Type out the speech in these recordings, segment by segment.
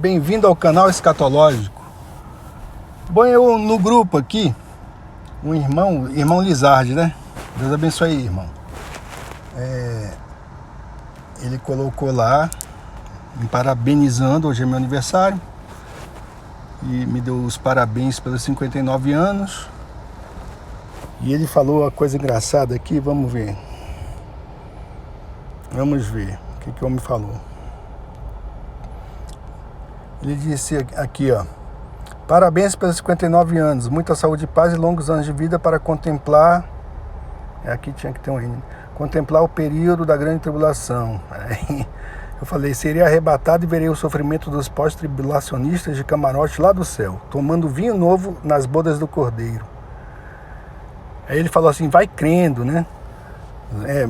bem-vindo ao canal Escatológico. Bom, eu no grupo aqui, um irmão Lizardi, né? Deus abençoe aí, irmão. Ele colocou lá, me parabenizando, hoje é meu aniversário, e me deu os parabéns pelos 59 anos. E ele falou uma coisa engraçada aqui, vamos ver. Vamos ver o que o homem falou. Ele disse aqui, ó: parabéns pelos 59 anos, muita saúde, paz e longos anos de vida para contemplar. Aqui tinha que ter um hino. Contemplar o período da grande tribulação. Aí eu falei: seria arrebatado e verei o sofrimento dos pós-tribulacionistas de camarote lá do céu, tomando vinho novo nas bodas do Cordeiro. Aí ele falou assim: vai crendo, né?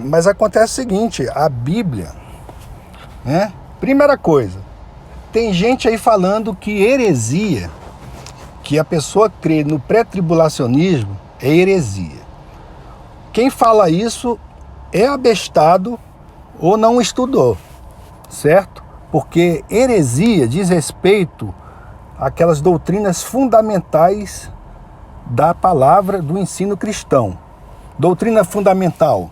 Mas acontece o seguinte, a Bíblia, né? Primeira coisa, tem gente aí falando que heresia, que a pessoa crê no pré-tribulacionismo, é heresia. Quem fala isso é abestado ou não estudou, certo? Porque heresia diz respeito àquelas doutrinas fundamentais da palavra do ensino cristão. Doutrina fundamental: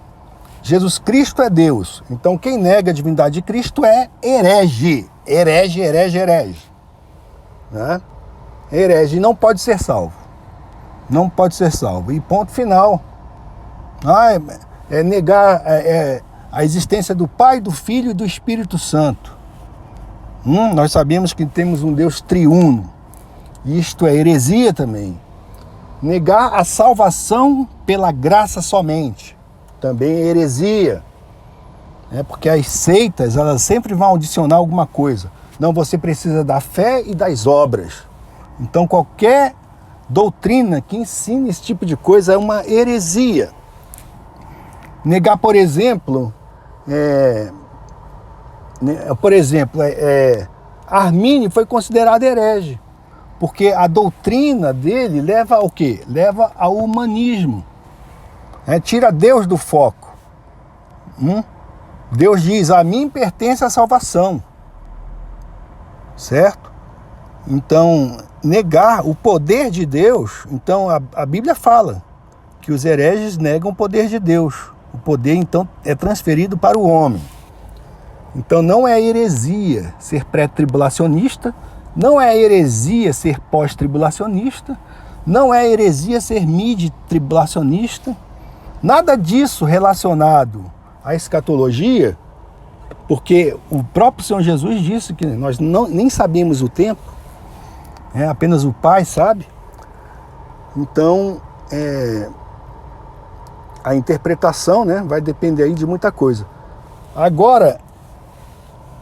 Jesus Cristo é Deus. Então quem nega a divindade de Cristo é herege. Herege. Né? Herege, não pode ser salvo. Não pode ser salvo. E ponto final. Negar a existência do Pai, do Filho e do Espírito Santo. Nós sabemos que temos um Deus triuno. Isto é heresia também. Negar a salvação pela graça somente. Também é heresia. Porque as seitas, elas sempre vão adicionar alguma coisa. Não, você precisa da fé e das obras. Então qualquer doutrina que ensine esse tipo de coisa é uma heresia. Negar, por exemplo, Armínio foi considerado herege, porque a doutrina dele leva ao quê? Leva ao humanismo. Tira Deus do foco. Deus diz: a mim pertence a salvação. Certo? Então, negar o poder de Deus, então a Bíblia fala que os hereges negam o poder de Deus. O poder, então, é transferido para o homem. Então, não é heresia ser pré-tribulacionista, não é heresia ser pós-tribulacionista, não é heresia ser mid-tribulacionista, nada disso relacionado à escatologia, porque o próprio Senhor Jesus disse que nós nem sabemos o tempo, apenas o Pai sabe. Então, a interpretação, vai depender aí de muita coisa. Agora,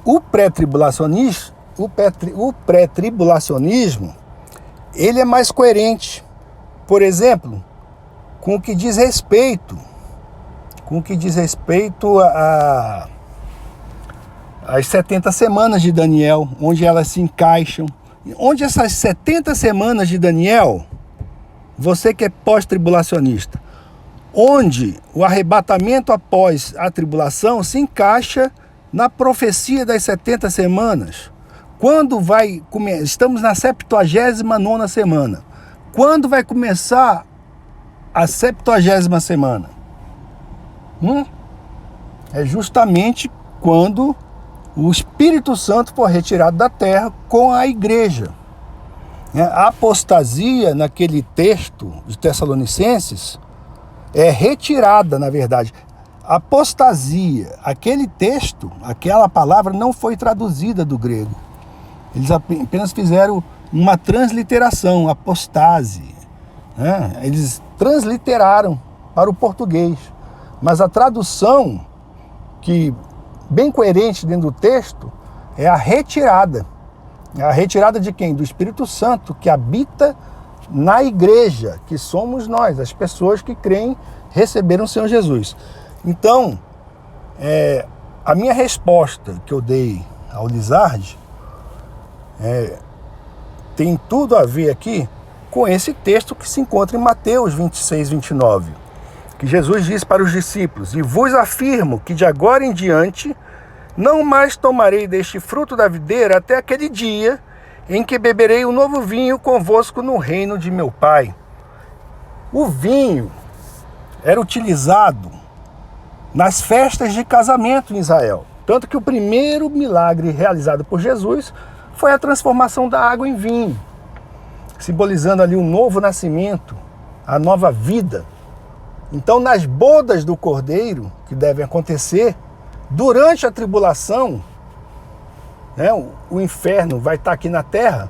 o pré-tribulacionismo, ele é mais coerente. Por exemplo, com o que diz respeito às 70 semanas de Daniel, onde elas se encaixam. Onde essas 70 semanas de Daniel, você que é pós-tribulacionista, onde o arrebatamento após a tribulação se encaixa na profecia das 70 semanas. Quando vai começar? Estamos na 79ª semana. Quando vai começar a 70ª semana? É justamente quando o Espírito Santo for retirado da terra com a igreja. A apostasia, naquele texto de Tessalonicenses, é retirada, na verdade. Apostasia, aquele texto, aquela palavra não foi traduzida do grego. Eles apenas fizeram uma transliteração, apostase. Eles transliteraram para o português. Mas a tradução, que bem coerente dentro do texto, é a retirada. A retirada de quem? Do Espírito Santo, que habita na igreja, que somos nós, as pessoas que creem, receberam o Senhor Jesus. Então, a minha resposta que eu dei ao Lizardi tem tudo a ver aqui com esse texto que se encontra em Mateus 26, 29, que Jesus diz para os discípulos: e vos afirmo que de agora em diante não mais tomarei deste fruto da videira até aquele dia em que beberei o novo vinho convosco no reino de meu Pai. O vinho era utilizado nas festas de casamento em Israel. Tanto que o primeiro milagre realizado por Jesus foi a transformação da água em vinho, simbolizando ali um novo nascimento, a nova vida. Então, nas bodas do Cordeiro, que devem acontecer, durante a tribulação, né, o inferno vai estar aqui na terra,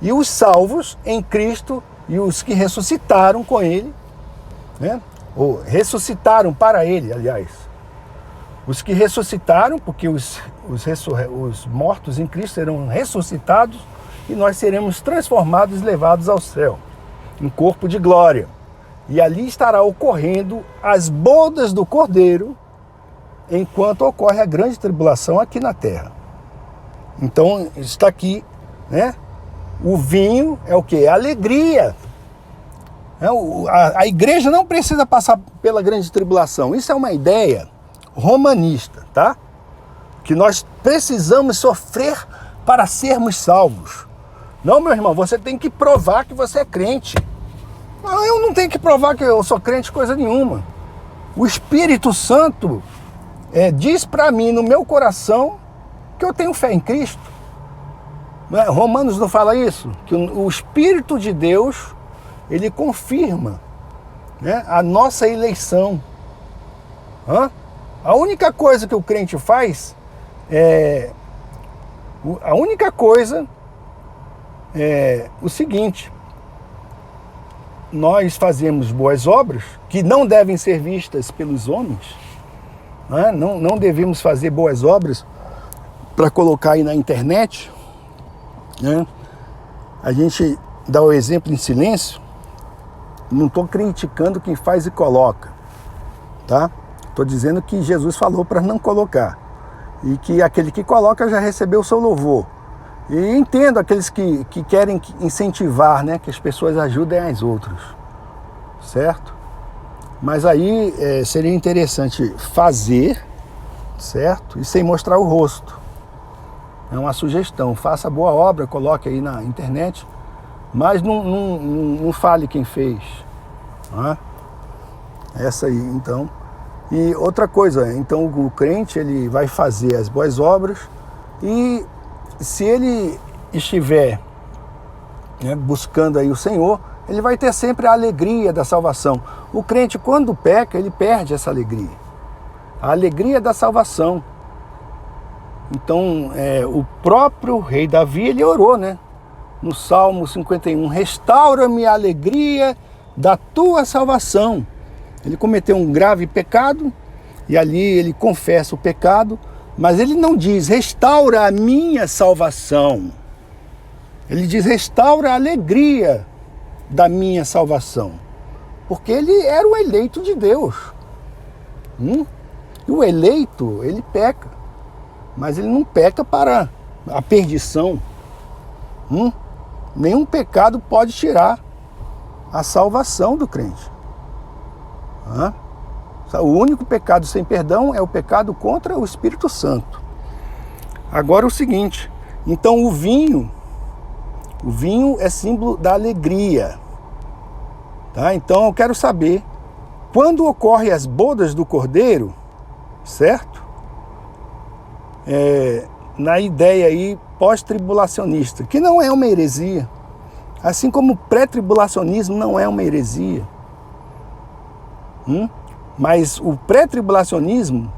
e os salvos em Cristo e os que ressuscitaram com Ele, né, ou ressuscitaram para Ele, aliás. Os que ressuscitaram, porque os mortos em Cristo serão ressuscitados e nós seremos transformados e levados ao céu, em corpo de glória. E ali estará ocorrendo as bodas do Cordeiro, enquanto ocorre a grande tribulação aqui na terra. Então está aqui, né? O vinho é o quê? É alegria. A igreja não precisa passar pela grande tribulação. Isso é uma ideia romanista, tá? Que nós precisamos sofrer para sermos salvos. Não, meu irmão, você tem que provar que você é crente. Não, eu não tenho que provar que eu sou crente coisa nenhuma. O Espírito Santo diz para mim no meu coração que eu tenho fé em Cristo. Romanos não fala isso? Que o Espírito de Deus, ele confirma, né, a nossa eleição. A única coisa que o crente faz é o seguinte: nós fazemos boas obras que não devem ser vistas pelos homens, né? Não devemos fazer boas obras para colocar aí na internet, né? A gente dá o exemplo em silêncio. Não estou criticando quem faz e coloca, tá? Estou dizendo que Jesus falou para não colocar, e que aquele que coloca já recebeu o seu louvor. E entendo aqueles que querem incentivar, né, que as pessoas ajudem as outras, certo? Mas aí seria interessante fazer, certo? E sem mostrar o rosto. É uma sugestão: faça boa obra, coloque aí na internet, mas não fale quem fez. Né? Essa aí, então. E outra coisa, então o crente, ele vai fazer as boas obras, e se ele estiver, né, buscando aí o Senhor, ele vai ter sempre a alegria da salvação. O crente, quando peca, ele perde essa alegria. A alegria da salvação. Então, o próprio rei Davi, ele orou, né? No Salmo 51, restaura-me a alegria da tua salvação. Ele cometeu um grave pecado, e ali ele confessa o pecado, mas ele não diz, restaura a minha salvação. Ele diz, restaura a alegria da minha salvação. Porque ele era o eleito de Deus. E o eleito, ele peca. Mas ele não peca para a perdição. Nenhum pecado pode tirar a salvação do crente. O único pecado sem perdão é o pecado contra o Espírito Santo. Agora o seguinte, então o vinho é símbolo da alegria. Tá? Então eu quero saber, quando ocorrem as bodas do Cordeiro, certo? Na ideia aí pós-tribulacionista, que não é uma heresia, assim como o pré-tribulacionismo não é uma heresia. Mas o pré-tribulacionismo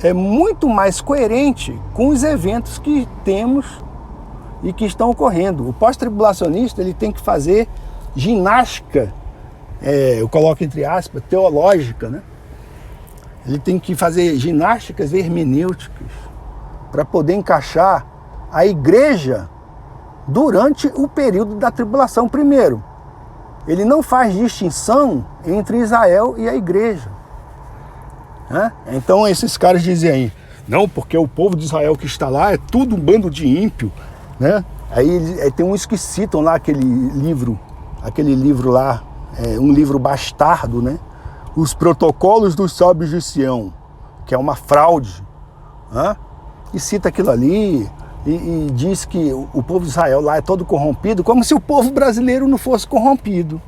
é muito mais coerente com os eventos que temos e que estão ocorrendo. O pós-tribulacionista, ele tem que fazer ginástica, eu coloco entre aspas, teológica, né? Ele tem que fazer ginásticas hermenêuticas para poder encaixar a igreja durante o período da tribulação. Primeiro, ele não faz distinção entre Israel e a igreja. Então esses caras dizem aí, não, porque o povo de Israel que está lá é tudo um bando de ímpio, né? Aí tem uns que citam lá aquele livro lá, um livro bastardo, né? Os Protocolos dos Sábios de Sião, que é uma fraude, e cita aquilo ali, e diz que o povo de Israel lá é todo corrompido, como se o povo brasileiro não fosse corrompido,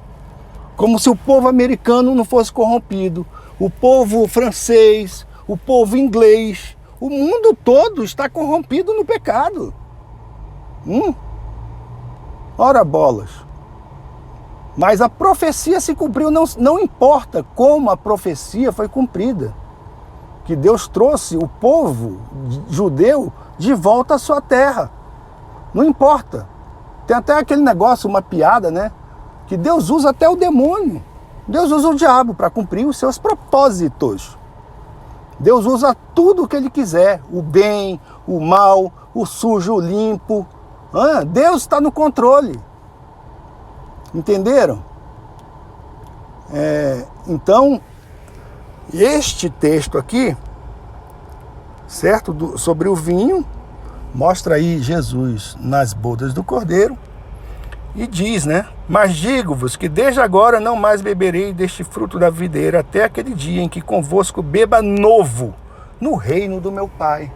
como se o povo americano não fosse corrompido, o povo francês, o povo inglês, o mundo todo está corrompido no pecado. Ora bolas. Mas a profecia se cumpriu, não importa como a profecia foi cumprida. Que Deus trouxe o povo judeu de volta à sua terra. Não importa. Tem até aquele negócio, uma piada, né? Que Deus usa até o demônio. Deus usa o diabo para cumprir os seus propósitos. Deus usa tudo o que Ele quiser. O bem, o mal, o sujo, o limpo. Deus está no controle. Entenderam? Então, este texto aqui, certo? Sobre o vinho, mostra aí Jesus nas bodas do Cordeiro e diz, né? Mas digo-vos que desde agora não mais beberei deste fruto da videira até aquele dia em que convosco beba novo no reino do meu Pai.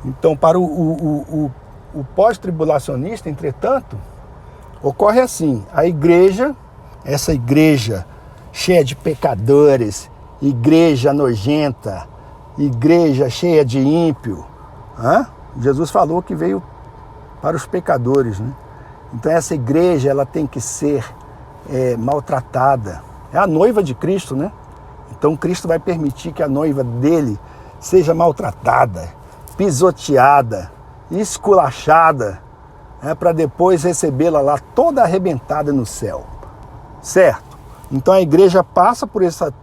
Então, para o pós-tribulacionista, entretanto, ocorre assim: a igreja, essa igreja cheia de pecadores, igreja nojenta, igreja cheia de ímpio, Jesus falou que veio para os pecadores, né? Então essa igreja, ela tem que ser maltratada. É a noiva de Cristo, né? Então Cristo vai permitir que a noiva dele seja maltratada, pisoteada, esculachada, para depois recebê-la lá toda arrebentada no céu, certo? Então a igreja passa por essa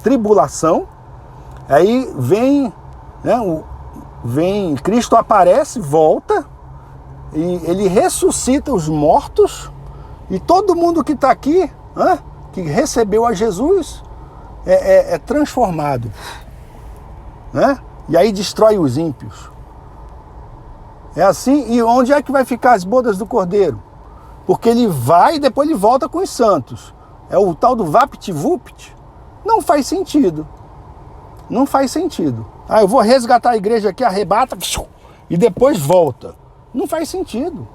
tribulação, aí vem, Cristo aparece, volta, e ele ressuscita os mortos, e todo mundo que está aqui, que recebeu a Jesus, é transformado, né? E aí destrói os ímpios. É assim. E onde é que vai ficar as bodas do Cordeiro? Porque ele vai e depois ele volta com os santos. É o tal do vapt-vupt. Não faz sentido. Não faz sentido. Eu vou resgatar a igreja aqui, arrebata e depois volta. Não faz sentido.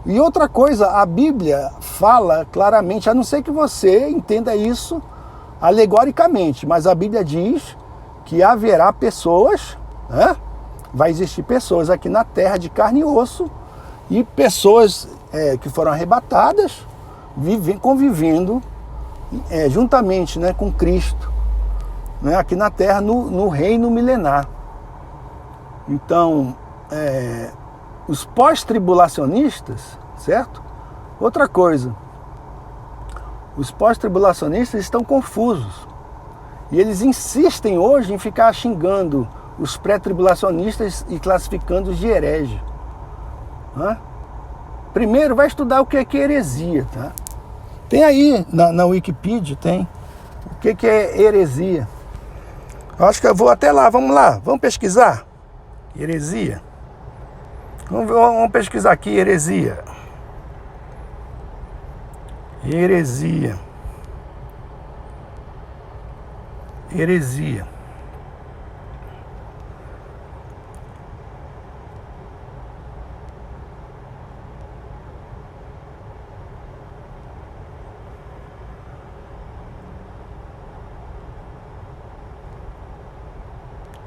E outra coisa, a Bíblia fala claramente, a não ser que você entenda isso alegoricamente, mas a Bíblia diz que haverá pessoas, vai existir pessoas aqui na terra de carne e osso, e pessoas que foram arrebatadas, convivendo juntamente, né, com Cristo, né, aqui na terra, no reino milenar. Então, os pós-tribulacionistas, certo? Outra coisa, os pós-tribulacionistas estão confusos. E eles insistem hoje em ficar xingando os pré-tribulacionistas e classificando-os de herege. Primeiro, vai estudar o que é heresia, tá? Tem aí na Wikipedia, tem o que é heresia. Eu acho que eu vou até lá, vamos lá, vamos pesquisar. Heresia. Vamos pesquisar aqui, heresia. Heresia. Heresia.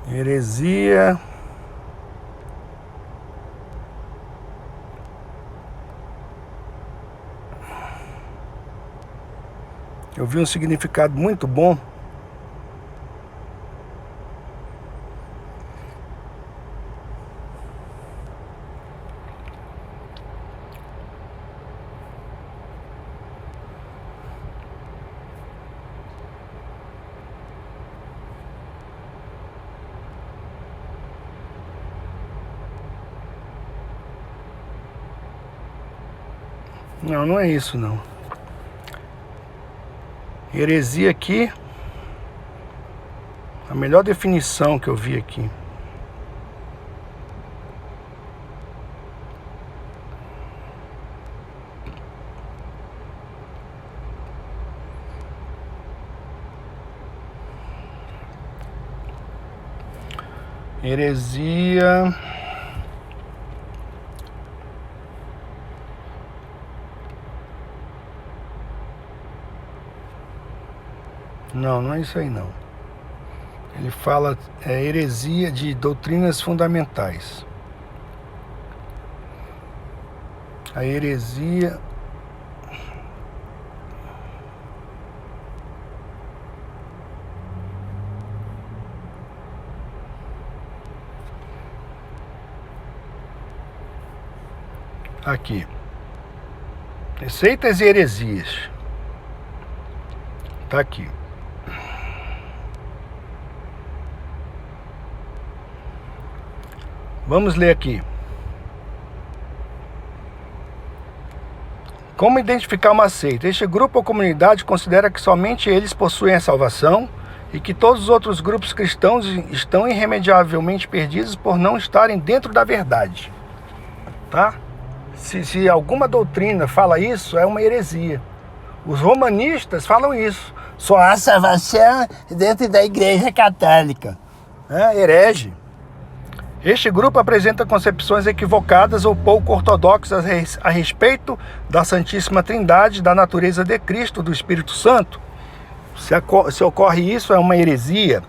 Heresia. Eu vi um significado muito bom. Não é isso não. Heresia aqui, a melhor definição que eu vi aqui. Heresia. Não, não é isso aí não. Ele fala heresia de doutrinas fundamentais. A heresia... Aqui. Receitas e heresias. Tá aqui. Vamos ler aqui. Como identificar uma seita? Este grupo ou comunidade considera que somente eles possuem a salvação e que todos os outros grupos cristãos estão irremediavelmente perdidos por não estarem dentro da verdade. Tá? Se alguma doutrina fala isso, é uma heresia. Os romanistas falam isso. Só há salvação dentro da Igreja Católica. Herege. Este grupo apresenta concepções equivocadas ou pouco ortodoxas a respeito da Santíssima Trindade, da natureza de Cristo, do Espírito Santo. Se ocorre isso, é uma heresia.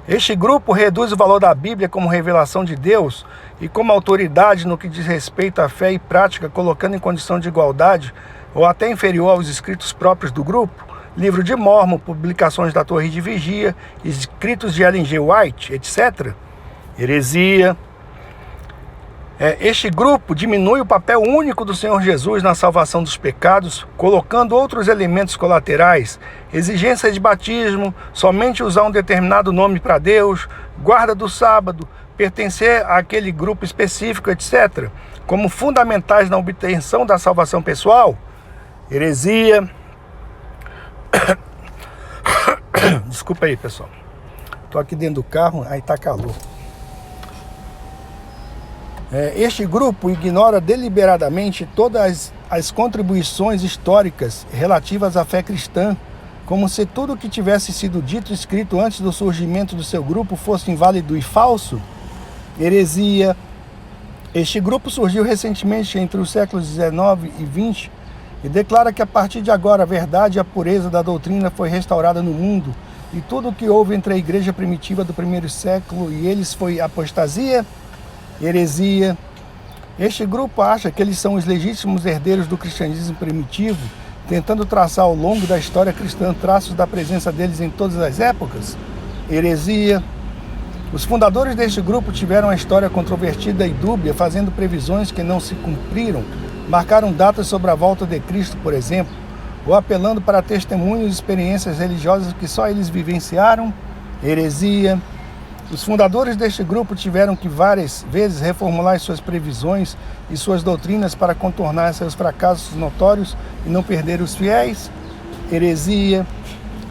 Este grupo reduz o valor da Bíblia como revelação de Deus e como autoridade no que diz respeito à fé e prática, colocando em condição de igualdade ou até inferior aos escritos próprios do grupo, livro de Mórmon, publicações da Torre de Vigia, escritos de Ellen G. White, etc. Heresia. Este grupo diminui o papel único do Senhor Jesus na salvação dos pecados, colocando outros elementos colaterais, exigência de batismo, somente usar um determinado nome para Deus, guarda do sábado, pertencer àquele grupo específico, etc., como fundamentais na obtenção da salvação pessoal. Heresia. Desculpa aí, pessoal. Estou aqui dentro do carro, aí tá calor. Este grupo ignora deliberadamente todas as contribuições históricas relativas à fé cristã, como se tudo o que tivesse sido dito e escrito antes do surgimento do seu grupo fosse inválido e falso. Heresia. Este grupo surgiu recentemente entre os séculos 19 e 20 e declara que a partir de agora a verdade e a pureza da doutrina foi restaurada no mundo e tudo o que houve entre a igreja primitiva do primeiro século e eles foi apostasia. Heresia. Este grupo acha que eles são os legítimos herdeiros do cristianismo primitivo, tentando traçar ao longo da história cristã traços da presença deles em todas as épocas. Heresia. Os fundadores deste grupo tiveram a história controvertida e dúbia, fazendo previsões que não se cumpriram, marcaram datas sobre a volta de Cristo, por exemplo, ou apelando para testemunhos e experiências religiosas que só eles vivenciaram. Heresia. Os fundadores deste grupo tiveram que várias vezes reformular suas previsões e suas doutrinas para contornar seus fracassos notórios e não perder os fiéis. Heresia.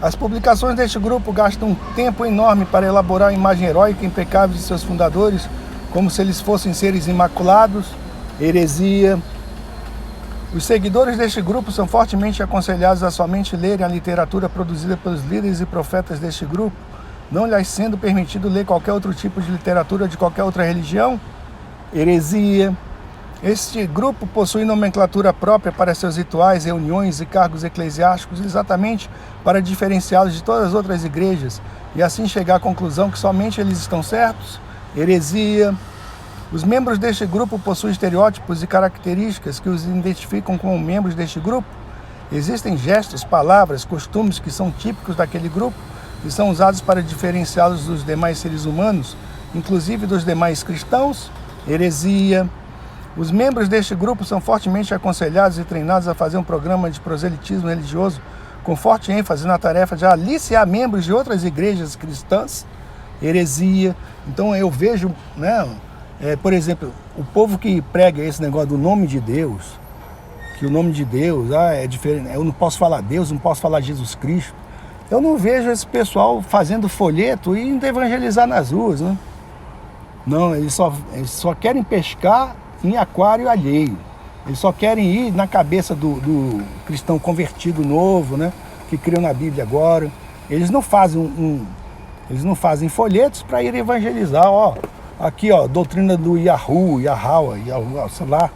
As publicações deste grupo gastam um tempo enorme para elaborar a imagem heróica e impecável de seus fundadores, como se eles fossem seres imaculados. Heresia. Os seguidores deste grupo são fortemente aconselhados a somente lerem a literatura produzida pelos líderes e profetas deste grupo, não lhes sendo permitido ler qualquer outro tipo de literatura de qualquer outra religião. Heresia. Este grupo possui nomenclatura própria para seus rituais, reuniões e cargos eclesiásticos, exatamente para diferenciá-los de todas as outras igrejas e assim chegar à conclusão que somente eles estão certos. Heresia. Os membros deste grupo possuem estereótipos e características que os identificam como membros deste grupo. Existem gestos, palavras, costumes que são típicos daquele grupo e são usados para diferenciá-los dos demais seres humanos, inclusive dos demais cristãos. Heresia. Os membros deste grupo são fortemente aconselhados e treinados a fazer um programa de proselitismo religioso com forte ênfase na tarefa de aliciar membros de outras igrejas cristãs. Heresia. Então eu vejo, por exemplo, o povo que prega esse negócio do nome de Deus, que o nome de Deus é diferente, eu não posso falar Deus, não posso falar Jesus Cristo. Eu não vejo esse pessoal fazendo folheto e indo evangelizar nas ruas, né? Não, eles só querem pescar em aquário alheio. Eles só querem ir na cabeça do cristão convertido novo, né? Que criam na Bíblia agora. Eles não fazem folhetos para ir evangelizar. aqui, ó, doutrina do Yahoo, sei lá,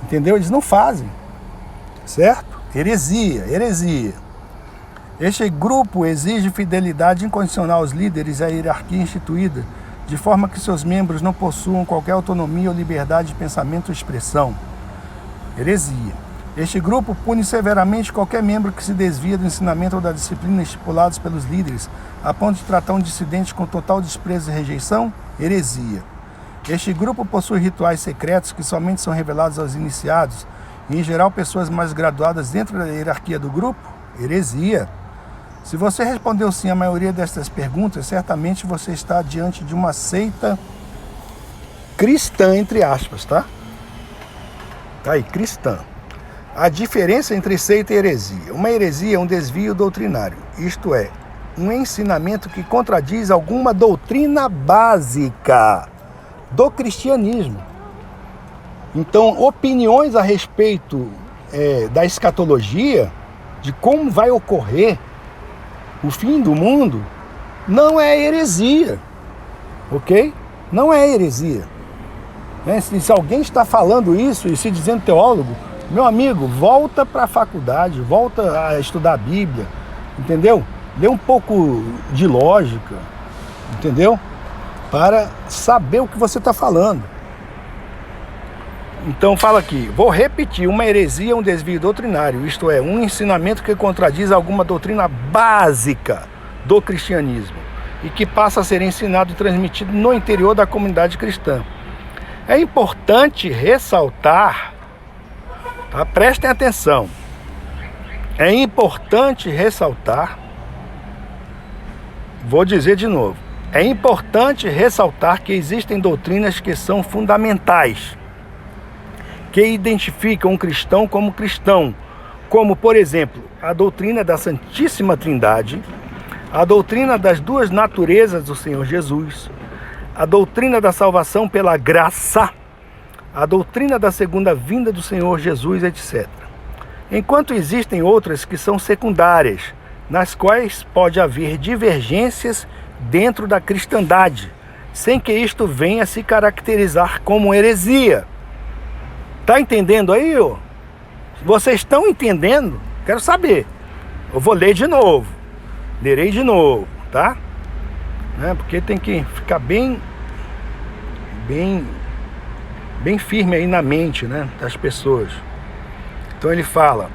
entendeu? Eles não fazem, certo? Heresia. Este grupo exige fidelidade incondicional aos líderes e à hierarquia instituída, de forma que seus membros não possuam qualquer autonomia ou liberdade de pensamento ou expressão. Heresia. Este grupo pune severamente qualquer membro que se desvia do ensinamento ou da disciplina estipulados pelos líderes, a ponto de tratar um dissidente com total desprezo e rejeição. Heresia. Este grupo possui rituais secretos que somente são revelados aos iniciados, e em geral pessoas mais graduadas dentro da hierarquia do grupo. Heresia. Se você respondeu sim à maioria destas perguntas, certamente você está diante de uma seita cristã, entre aspas, tá? Tá aí, cristã. A diferença entre seita e heresia. Uma heresia é um desvio doutrinário, isto é, um ensinamento que contradiz alguma doutrina básica do cristianismo. Então, opiniões a respeito da escatologia, de como vai ocorrer o fim do mundo, não é heresia, ok? Não é heresia. Se alguém está falando isso e se dizendo teólogo, meu amigo, volta para a faculdade, volta a estudar a Bíblia, entendeu? Lê um pouco de lógica, entendeu? Para saber o que você está falando. Então fala aqui, vou repetir, uma heresia é um desvio doutrinário, isto é, um ensinamento que contradiz alguma doutrina básica do cristianismo e que passa a ser ensinado e transmitido no interior da comunidade cristã. É importante ressaltar, tá? Prestem atenção, é importante ressaltar, vou dizer de novo, é importante ressaltar que existem doutrinas que são fundamentais, que identificam um cristão como cristão, como, por exemplo, a doutrina da Santíssima Trindade, a doutrina das duas naturezas do Senhor Jesus, a doutrina da salvação pela graça, a doutrina da segunda vinda do Senhor Jesus, etc. Enquanto existem outras que são secundárias, nas quais pode haver divergências dentro da cristandade, sem que isto venha a se caracterizar como heresia. Tá entendendo aí, ó? Vocês estão entendendo? Quero saber. Eu vou ler de novo. Lerei de novo, tá? Porque tem que ficar bem firme aí na mente, né, das pessoas. Então ele fala: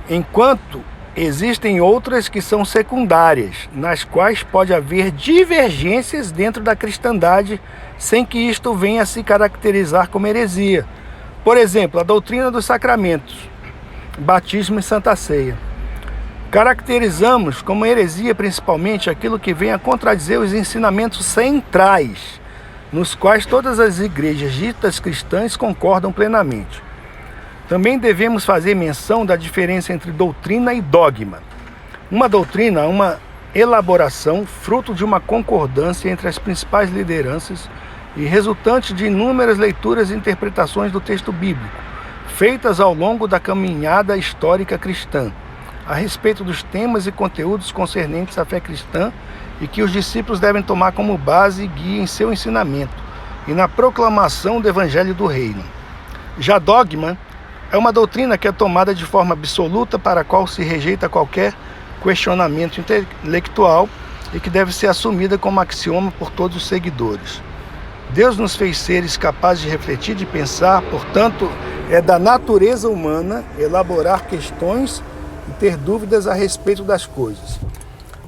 enquanto existem outras que são secundárias, nas quais pode haver divergências dentro da cristandade, sem que isto venha a se caracterizar como heresia. Por exemplo, a doutrina dos sacramentos, batismo e santa ceia. Caracterizamos como heresia principalmente aquilo que vem a contradizer os ensinamentos centrais, nos quais todas as igrejas ditas cristãs concordam plenamente. Também devemos fazer menção da diferença entre doutrina e dogma. Uma doutrina é uma elaboração fruto de uma concordância entre as principais lideranças e resultante de inúmeras leituras e interpretações do texto bíblico, feitas ao longo da caminhada histórica cristã, a respeito dos temas e conteúdos concernentes à fé cristã e que os discípulos devem tomar como base e guia em seu ensinamento e na proclamação do Evangelho do Reino. Já dogma é uma doutrina que é tomada de forma absoluta, para a qual se rejeita qualquer questionamento intelectual e que deve ser assumida como axioma por todos os seguidores. Deus nos fez seres capazes de refletir, de pensar, portanto, é da natureza humana elaborar questões e ter dúvidas a respeito das coisas.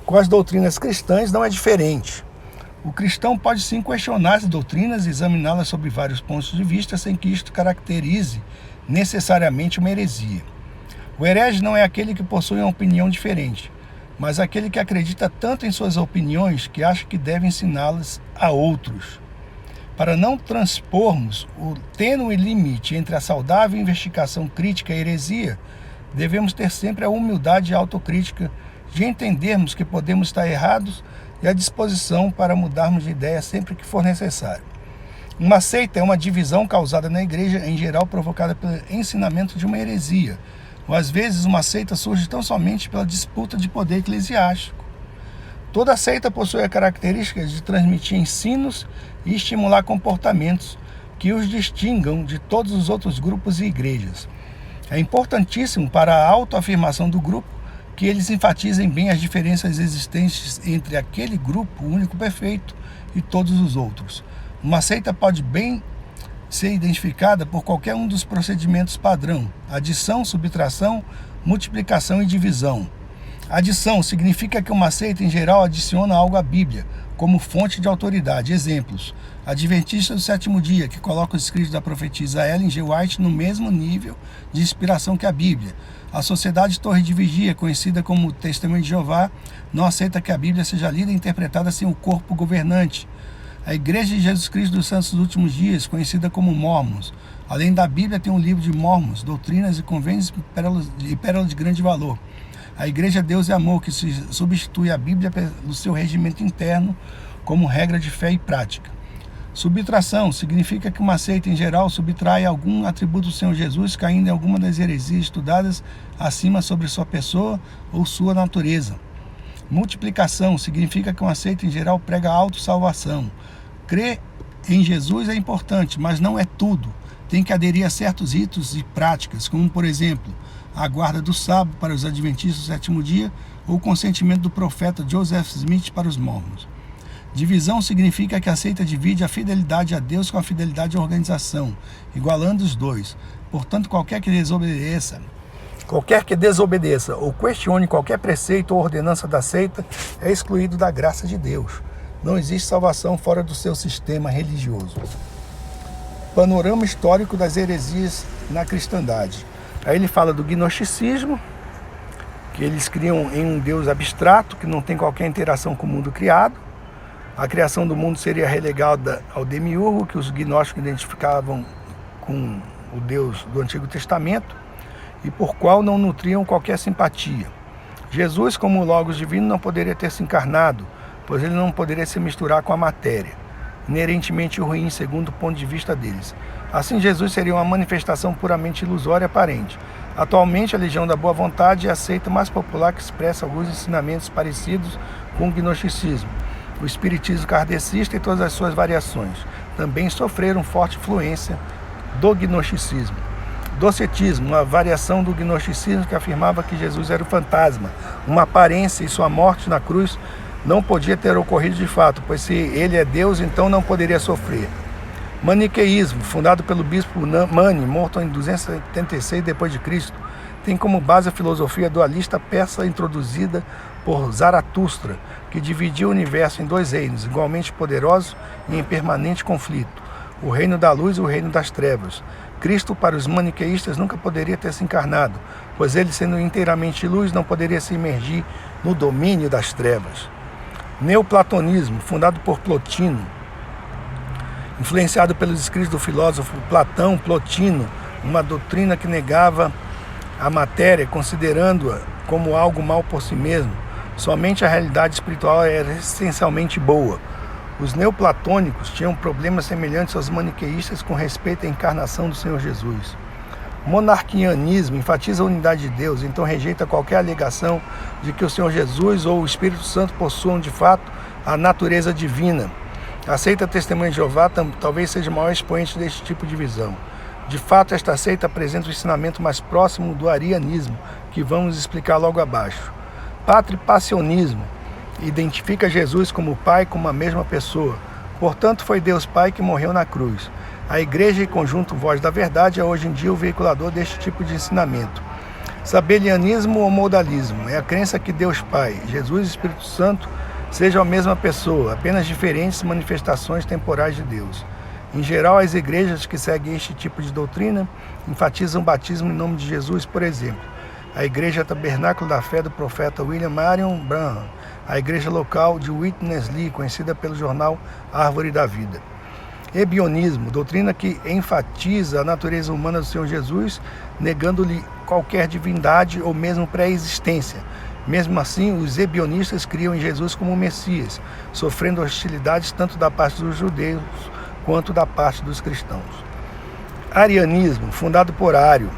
Com as doutrinas cristãs não é diferente. O cristão pode sim questionar as doutrinas e examiná-las sob vários pontos de vista, sem que isto caracterize necessariamente uma heresia. O herege não é aquele que possui uma opinião diferente, mas aquele que acredita tanto em suas opiniões que acha que deve ensiná-las a outros. Para não transpormos o tênue limite entre a saudável investigação crítica e a heresia, devemos ter sempre a humildade e a autocrítica de entendermos que podemos estar errados e a disposição para mudarmos de ideia sempre que for necessário. Uma seita é uma divisão causada na igreja, em geral provocada pelo ensinamento de uma heresia, ou às vezes uma seita surge tão somente pela disputa de poder eclesiástico. Toda seita possui a característica de transmitir ensinos e estimular comportamentos que os distingam de todos os outros grupos e igrejas. É importantíssimo para a autoafirmação do grupo que eles enfatizem bem as diferenças existentes entre aquele grupo único perfeito e todos os outros. Uma seita pode bem ser identificada por qualquer um dos procedimentos padrão: adição, subtração, multiplicação e divisão. Adição significa que uma seita, em geral, adiciona algo à Bíblia, como fonte de autoridade. Exemplos: Adventista do Sétimo Dia, que coloca os escritos da profetisa Ellen G. White no mesmo nível de inspiração que a Bíblia. A Sociedade Torre de Vigia, conhecida como Testemunho de Jeová, não aceita que a Bíblia seja lida e interpretada sem o corpo governante. A Igreja de Jesus Cristo dos Santos dos Últimos Dias, conhecida como Mormons. Além da Bíblia, tem um livro de Mormons, Doutrinas e Convênios e Pérolas de Grande Valor. A Igreja Deus e Amor, que substitui a Bíblia pelo seu regimento interno como regra de fé e prática. Subtração significa que uma seita, em geral, subtrai algum atributo do Senhor Jesus, caindo em alguma das heresias estudadas acima sobre sua pessoa ou sua natureza. Multiplicação significa que uma seita, em geral, prega a autossalvação. Crer em Jesus é importante, mas não é tudo. Tem que aderir a certos ritos e práticas, como, por exemplo, a guarda do sábado para os adventistas do sétimo dia ou o consentimento do profeta Joseph Smith para os mormons. Divisão significa que a seita divide a fidelidade a Deus com a fidelidade à organização, igualando os dois. Portanto, qualquer que desobedeça ou questione qualquer preceito ou ordenança da seita é excluído da graça de Deus. Não existe salvação fora do seu sistema religioso. Panorama histórico das heresias na cristandade. Aí ele fala do gnosticismo, que eles criam em um Deus abstrato, que não tem qualquer interação com o mundo criado. A criação do mundo seria relegada ao demiurgo, que os gnósticos identificavam com o Deus do Antigo Testamento, e por qual não nutriam qualquer simpatia. Jesus, como o Logos divino, não poderia ter se encarnado, pois ele não poderia se misturar com a matéria, inerentemente ruim segundo o ponto de vista deles. Assim, Jesus seria uma manifestação puramente ilusória e aparente. Atualmente, a Legião da Boa Vontade é a seita mais popular que expressa alguns ensinamentos parecidos com o gnosticismo. O espiritismo kardecista e todas as suas variações também sofreram forte influência do gnosticismo. Docetismo, uma variação do gnosticismo que afirmava que Jesus era um fantasma, uma aparência, e sua morte na cruz não podia ter ocorrido de fato, pois se ele é Deus, então não poderia sofrer. Maniqueísmo, fundado pelo bispo Mani, morto em 276 d.C., tem como base a filosofia dualista persa introduzida por Zaratustra, que dividiu o universo em dois reinos, igualmente poderosos e em permanente conflito: o reino da luz e o reino das trevas. Cristo, para os maniqueístas, nunca poderia ter se encarnado, pois ele, sendo inteiramente luz, não poderia se imergir no domínio das trevas. Neoplatonismo, fundado por Plotino, influenciado pelos escritos do filósofo Platão, Plotino, uma doutrina que negava a matéria, considerando-a como algo mal por si mesmo. Somente a realidade espiritual era essencialmente boa. Os neoplatônicos tinham problemas semelhantes aos maniqueístas com respeito à encarnação do Senhor Jesus. O monarquianismo enfatiza a unidade de Deus, então rejeita qualquer alegação de que o Senhor Jesus ou o Espírito Santo possuam de fato a natureza divina. A seita Testemunha de Jeová talvez seja o maior expoente deste tipo de visão. De fato, esta seita apresenta o ensinamento mais próximo do arianismo, que vamos explicar logo abaixo. Patripassionismo identifica Jesus como Pai, como a mesma pessoa. Portanto, foi Deus Pai que morreu na cruz. A Igreja e Conjunto Voz da Verdade é hoje em dia o veiculador deste tipo de ensinamento. Sabelianismo ou modalismo é a crença que Deus Pai, Jesus e Espírito Santo sejam a mesma pessoa, apenas diferentes manifestações temporais de Deus. Em geral, as igrejas que seguem este tipo de doutrina enfatizam o batismo em nome de Jesus, por exemplo, a Igreja Tabernáculo da Fé do profeta William Marion Branham, a igreja local de Witness Lee, conhecida pelo jornal Árvore da Vida. Ebionismo, doutrina que enfatiza a natureza humana do Senhor Jesus, negando-lhe qualquer divindade ou mesmo pré-existência. Mesmo assim, os ebionistas criam em Jesus como Messias, sofrendo hostilidades tanto da parte dos judeus quanto da parte dos cristãos. Arianismo, fundado por Ário,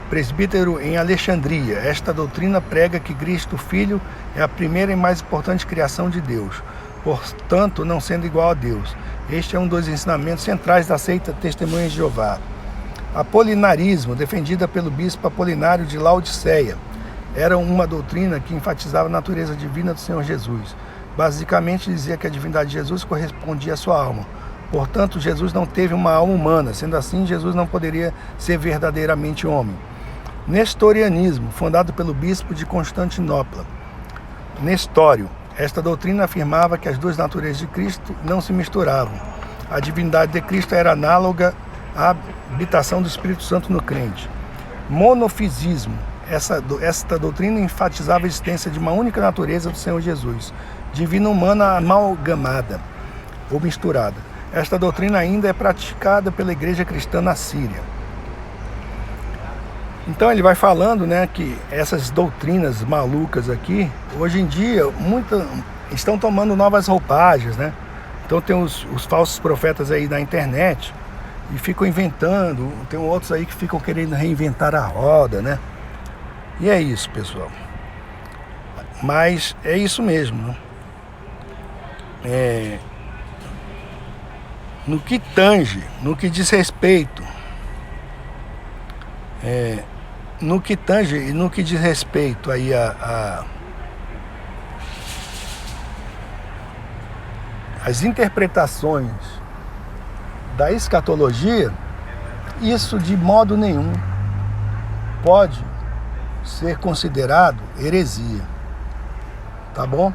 presbítero em Alexandria. Esta doutrina prega que Cristo Filho é a primeira e mais importante criação de Deus, portanto não sendo igual a Deus. Este é um dos ensinamentos centrais da seita Testemunhas de Jeová. Apolinarismo, defendida pelo bispo Apolinário de Laodiceia, era uma doutrina que enfatizava a natureza divina do Senhor Jesus. Basicamente dizia que a divindade de Jesus correspondia à sua alma. Portanto, Jesus não teve uma alma humana, sendo assim, Jesus não poderia ser verdadeiramente homem. Nestorianismo, fundado pelo bispo de Constantinopla, Nestório. Esta doutrina afirmava que as duas naturezas de Cristo não se misturavam. A divindade de Cristo era análoga à habitação do Espírito Santo no crente. Monofisismo. Esta doutrina enfatizava a existência de uma única natureza do Senhor Jesus, divina humana amalgamada ou misturada. Esta doutrina ainda é praticada pela igreja cristã na Síria. Então ele vai falando, né, que essas doutrinas malucas aqui, hoje em dia, estão tomando novas roupagens, né? Então tem os falsos profetas aí na internet e ficam inventando, tem outros aí que ficam querendo reinventar a roda, né? E é isso, pessoal. Mas é isso mesmo, né? No que tange, no que diz respeito, no que tange e no que diz respeito aí as interpretações da escatologia, isso de modo nenhum pode ser considerado heresia, tá bom?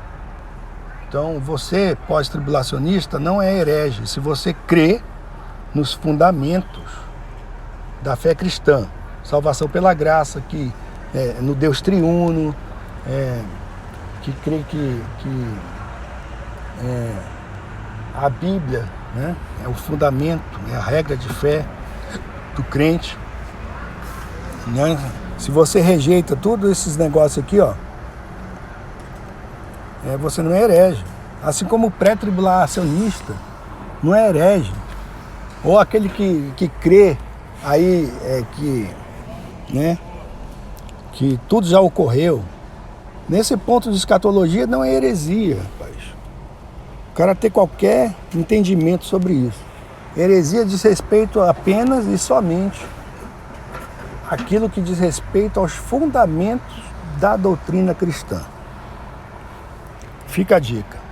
Então, você, pós-tribulacionista, não é herege se você crê nos fundamentos da fé cristã. Salvação pela graça, no Deus triuno, que crê que a Bíblia, né, é o fundamento, é a regra de fé do crente. Né? Se você rejeita todos esses negócios aqui, ó, você não é herege. Assim como o pré-tribulacionista não é herege. Ou aquele que crê aí que tudo já ocorreu. Nesse ponto de escatologia não é heresia, rapaz. O cara ter qualquer entendimento sobre isso. Heresia diz respeito apenas e somente aquilo que diz respeito aos fundamentos da doutrina cristã. Fica a dica.